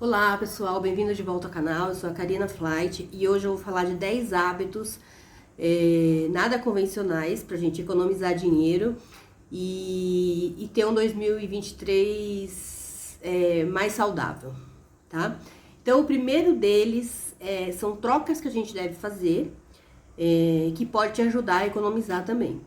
Olá pessoal, bem-vindo de volta ao canal, eu sou a Karina Flight e hoje eu vou falar de 10 hábitos nada convencionais pra gente economizar dinheiro e ter um 2023 mais saudável, tá? Então o primeiro deles são trocas que a gente deve fazer que pode te ajudar a economizar também.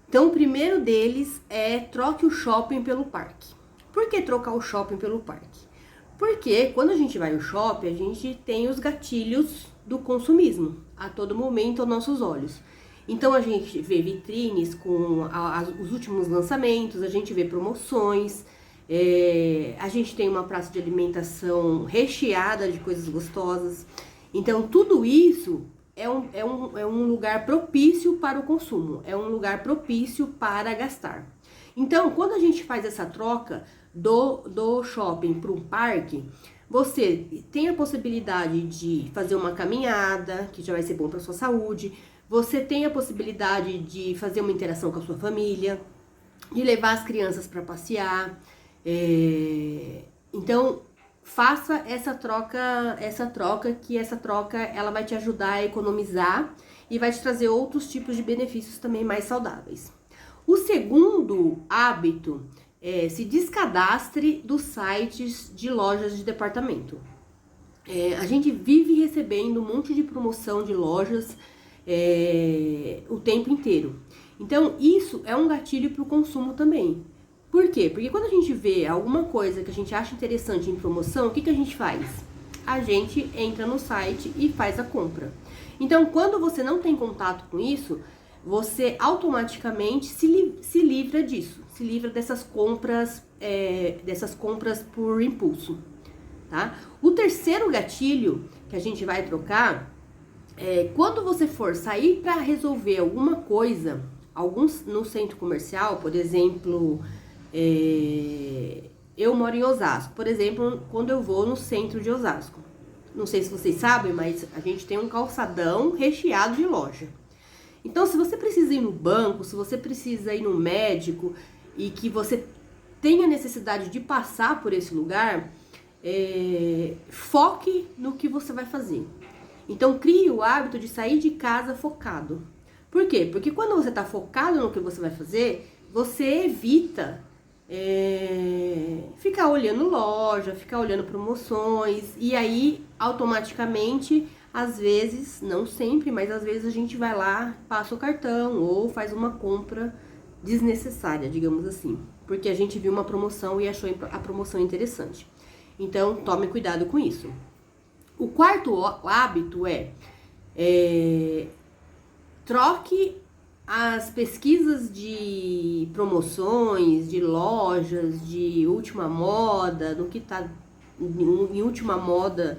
Então o primeiro deles é troque o shopping pelo parque. Por que trocar o shopping pelo parque? Porque quando a gente vai no shopping, a gente tem os gatilhos do consumismo a todo momento aos nossos olhos. Então a gente vê vitrines com os últimos lançamentos, a gente vê promoções, a gente tem uma praça de alimentação recheada de coisas gostosas. Então tudo isso é um lugar propício para o consumo, é um lugar propício para gastar. Então, quando a gente faz essa troca do shopping para um parque, você tem a possibilidade de fazer uma caminhada, que já vai ser bom para sua saúde, você tem a possibilidade de fazer uma interação com a sua família, de levar as crianças para passear. Então, faça essa troca ela vai te ajudar a economizar e vai te trazer outros tipos de benefícios também mais saudáveis. O segundo hábito é se descadastre dos sites de lojas de departamento. A gente vive recebendo um monte de promoção de lojas o tempo inteiro. Então, isso é um gatilho para o consumo também. Por quê? Porque quando a gente vê alguma coisa que a gente acha interessante em promoção, o que a gente faz? A gente entra no site e faz a compra. Então, quando você não tem contato com isso, você automaticamente se livra disso, se livra dessas compras por impulso, tá? O terceiro gatilho que a gente vai trocar é quando você for sair para resolver alguma coisa, no centro comercial, por exemplo, eu moro em Osasco, por exemplo, quando eu vou no centro de Osasco, não sei se vocês sabem, mas a gente tem um calçadão recheado de loja. Então, se você precisa ir no banco, se você precisa ir no médico e que você tenha necessidade de passar por esse lugar, foque no que você vai fazer. Então, crie o hábito de sair de casa focado. Por quê? Porque quando você está focado no que você vai fazer, você evita ficar olhando loja, ficar olhando promoções, e aí, automaticamente, às vezes, não sempre, mas às vezes a gente vai lá, passa o cartão ou faz uma compra desnecessária, digamos assim, porque a gente viu uma promoção e achou a promoção interessante. Então, tome cuidado com isso. O quarto hábito troque as pesquisas de promoções, de lojas, de última moda, do que tá em última moda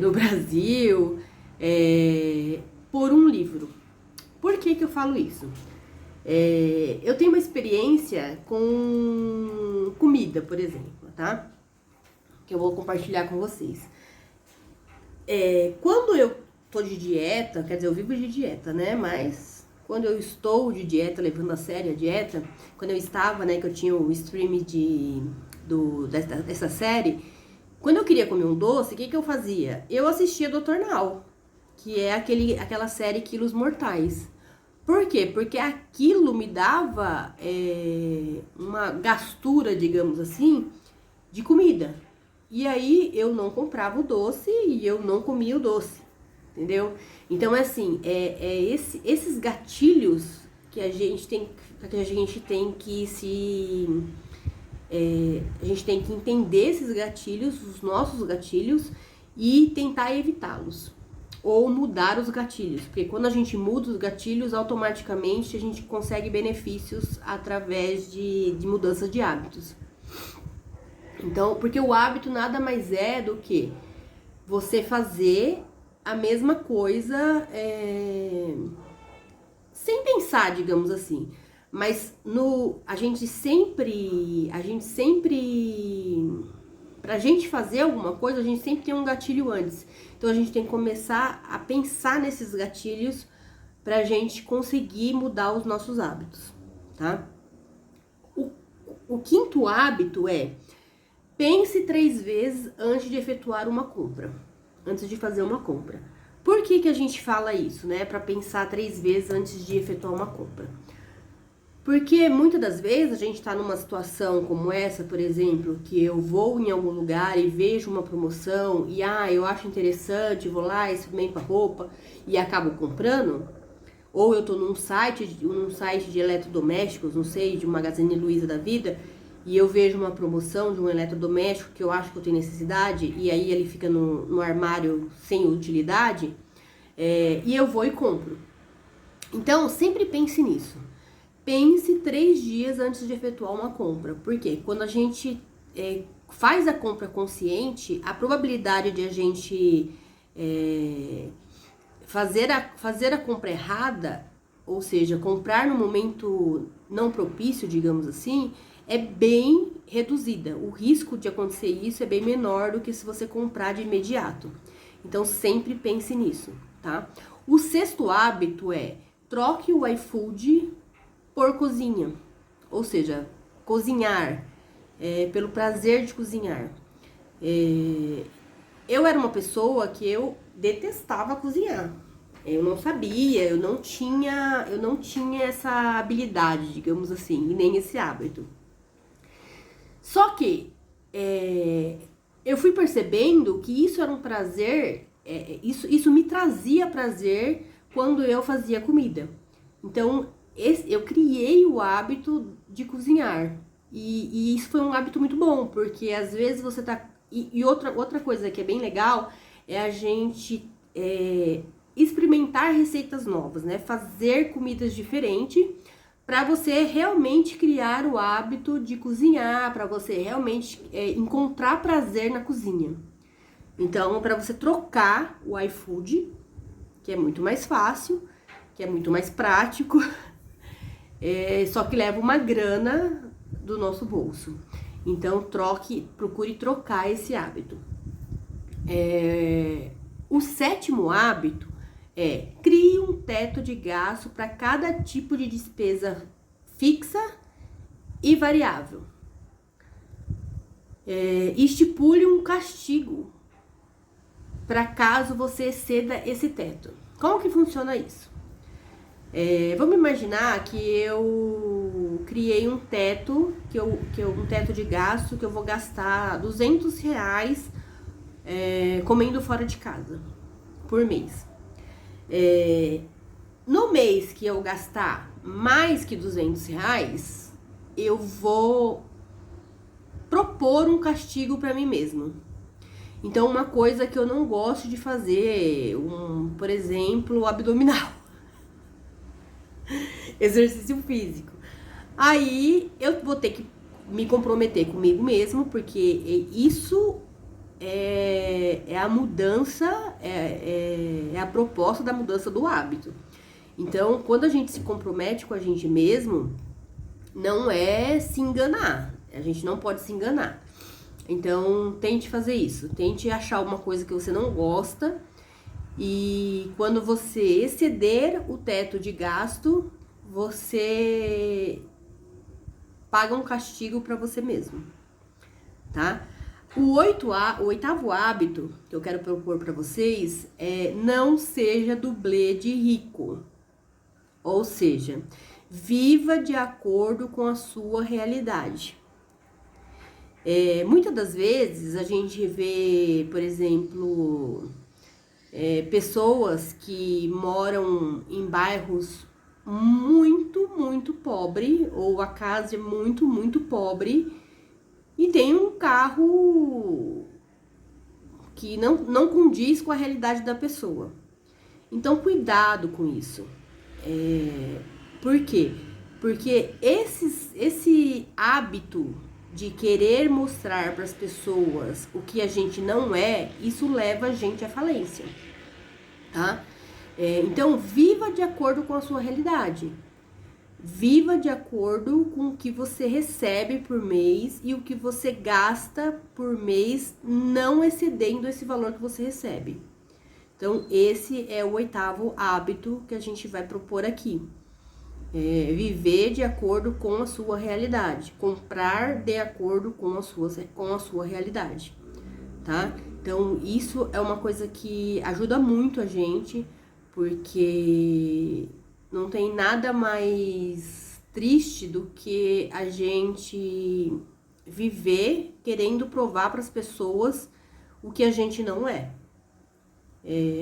no Brasil, por um livro. Por que eu falo isso? Eu tenho uma experiência com comida, por exemplo, tá? Que eu vou compartilhar com vocês. Quando eu tô de dieta, quer dizer, eu vivo de dieta, né? Mas quando eu estou de dieta, levando a sério a dieta, quando eu estava, né, que eu tinha o stream dessa série, quando eu queria comer um doce, o que eu fazia? Eu assistia Dr. Now, que é aquela série Quilos Mortais. Por quê? Porque aquilo me dava uma gastura, digamos assim, de comida. E aí eu não comprava o doce e eu não comia o doce, entendeu? Então, assim, esses gatilhos que a gente tem que a gente tem que entender esses gatilhos, os nossos gatilhos, e tentar evitá-los. Ou mudar os gatilhos. Porque quando a gente muda os gatilhos, automaticamente a gente consegue benefícios através de mudança de hábitos. Então, porque o hábito nada mais é do que você fazer a mesma coisa sem pensar, digamos assim. Mas a gente sempre, pra gente fazer alguma coisa, a gente sempre tem um gatilho antes. Então a gente tem que começar a pensar nesses gatilhos pra gente conseguir mudar os nossos hábitos, tá? O quinto hábito pense 3 vezes antes de efetuar uma compra, antes de fazer uma compra. Por que que a gente fala isso, né? Para pensar 3 vezes antes de efetuar uma compra. Porque muitas das vezes a gente está numa situação como essa, por exemplo, que eu vou em algum lugar e vejo uma promoção e eu acho interessante, vou lá, experimento a roupa e acabo comprando. Ou eu tô num site de eletrodomésticos, não sei, de Magazine Luiza da vida, e eu vejo uma promoção de um eletrodoméstico que eu acho que eu tenho necessidade, e aí ele fica no armário sem utilidade, e eu vou e compro. Então, sempre pense nisso. Pense 3 dias antes de efetuar uma compra. Por quê? Quando a gente faz a compra consciente, a probabilidade de a gente fazer a compra errada, ou seja, comprar no momento não propício, digamos assim, é bem reduzida. O risco de acontecer isso é bem menor do que se você comprar de imediato. Então, sempre pense nisso, tá? O 6º hábito é: troque o iFood por cozinha, ou seja, cozinhar, pelo prazer de cozinhar. Eu era uma pessoa que eu detestava cozinhar. Eu não sabia, eu não tinha essa habilidade, digamos assim, e nem esse hábito. Só que eu fui percebendo que isso era um prazer, isso me trazia prazer quando eu fazia comida. Então, eu criei o hábito de cozinhar. E isso foi um hábito muito bom, porque às vezes você tá... E outra coisa que é bem legal é a gente experimentar receitas novas, né? Fazer comidas diferentes para você realmente criar o hábito de cozinhar, para você realmente encontrar prazer na cozinha. Então, para você trocar o iFood, que é muito mais fácil, que é muito mais prático, só que leva uma grana do nosso bolso. Então, procure trocar esse hábito. O 7º hábito é: crie um teto de gasto para cada tipo de despesa fixa e variável. Estipule um castigo para caso você exceda esse teto. Como que funciona isso? Vamos imaginar que eu criei um teto, um teto de gasto, que eu vou gastar R$200 comendo fora de casa por mês. No mês que eu gastar mais que R$200, eu vou propor um castigo para mim mesmo. Então, uma coisa que eu não gosto de fazer, por exemplo, abdominal. Exercício físico. Aí eu vou ter que me comprometer comigo mesmo, porque isso é a mudança, é a proposta da mudança do hábito. Então, quando a gente se compromete com a gente mesmo, não é se enganar. A gente não pode se enganar. Então, tente fazer isso. Tente achar uma coisa que você não gosta. E quando você exceder o teto de gasto, você paga um castigo para você mesmo, tá? O 8º hábito que eu quero propor para vocês é: não seja dublê de rico. Ou seja, viva de acordo com a sua realidade. Muitas das vezes a gente vê, por exemplo, pessoas que moram em bairros muito, muito pobre, ou a casa é muito, muito pobre, e tem um carro que não condiz com a realidade da pessoa. Então, cuidado com isso. Por quê? Porque esse hábito de querer mostrar para as pessoas o que a gente não é, isso leva a gente à falência, tá? Então, viva de acordo com a sua realidade. Viva de acordo com o que você recebe por mês e o que você gasta por mês, não excedendo esse valor que você recebe. Então, esse é o 8º hábito que a gente vai propor aqui. viver de acordo com a sua realidade, comprar de acordo com a sua realidade, tá? Então, isso é uma coisa que ajuda muito a gente, porque não tem nada mais triste do que a gente viver querendo provar para as pessoas o que a gente não é.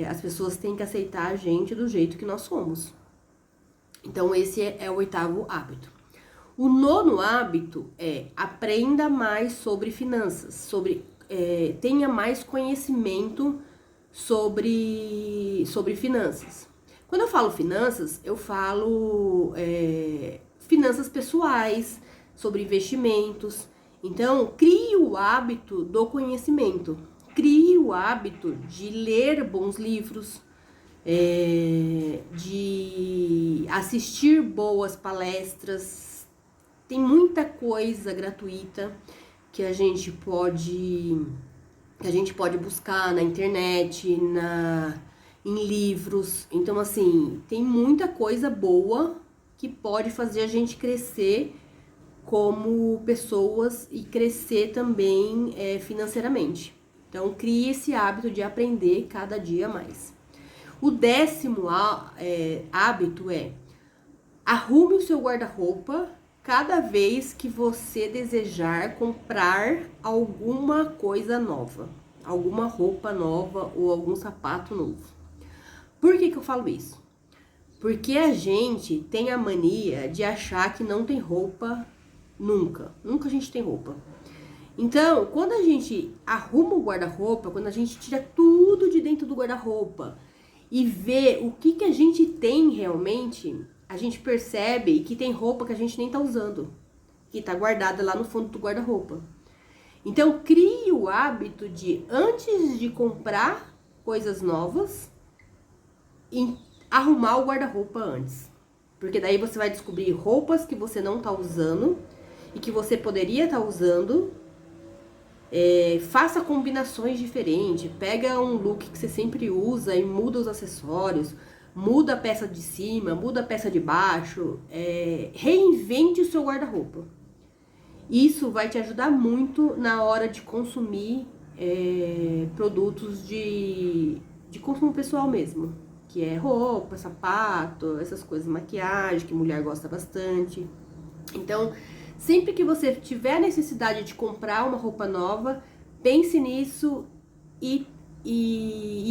As pessoas têm que aceitar a gente do jeito que nós somos. Então, esse é o 8º hábito. O 9º hábito é aprenda mais sobre finanças, tenha mais conhecimento sobre finanças. Quando eu falo finanças, eu falo finanças pessoais, sobre investimentos. Então, crie o hábito do conhecimento, crie o hábito de ler bons livros, de assistir boas palestras. Tem muita coisa gratuita que a gente pode buscar na internet, em livros. Então, assim, tem muita coisa boa que pode fazer a gente crescer como pessoas e crescer também financeiramente. Então, crie esse hábito de aprender cada dia mais. O 10º hábito é arrume o seu guarda-roupa cada vez que você desejar comprar alguma coisa nova, alguma roupa nova ou algum sapato novo. Por que eu falo isso? Porque a gente tem a mania de achar que não tem roupa nunca a gente tem roupa. Então, quando a gente arruma o guarda-roupa, quando a gente tira tudo de dentro do guarda-roupa e vê o que a gente tem realmente, a gente percebe que tem roupa que a gente nem tá usando, que tá guardada lá no fundo do guarda-roupa. Então, crie o hábito de, antes de comprar coisas novas, arrumar o guarda-roupa antes. Porque daí você vai descobrir roupas que você não tá usando e que você poderia estar usando. Faça combinações diferentes, pega um look que você sempre usa e muda os acessórios, muda a peça de cima, muda a peça de baixo, reinvente o seu guarda-roupa. Isso vai te ajudar muito na hora de consumir produtos de consumo pessoal mesmo, que é roupa, sapato, essas coisas, maquiagem, que mulher gosta bastante. Então, sempre que você tiver necessidade de comprar uma roupa nova, pense nisso e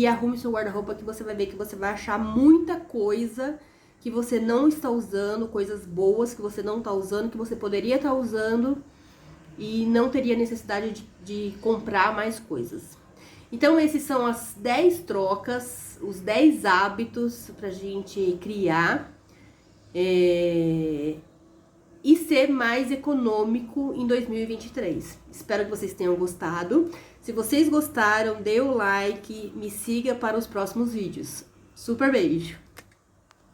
arrume seu guarda-roupa, que você vai ver que você vai achar muita coisa que você não está usando, coisas boas que você não está usando, que você poderia estar usando e não teria necessidade de comprar mais coisas. Então, esses são as 10 trocas, os 10 hábitos pra gente criar e ser mais econômico em 2023. Espero que vocês tenham gostado. Se vocês gostaram, dê o like, me siga para os próximos vídeos. Super beijo!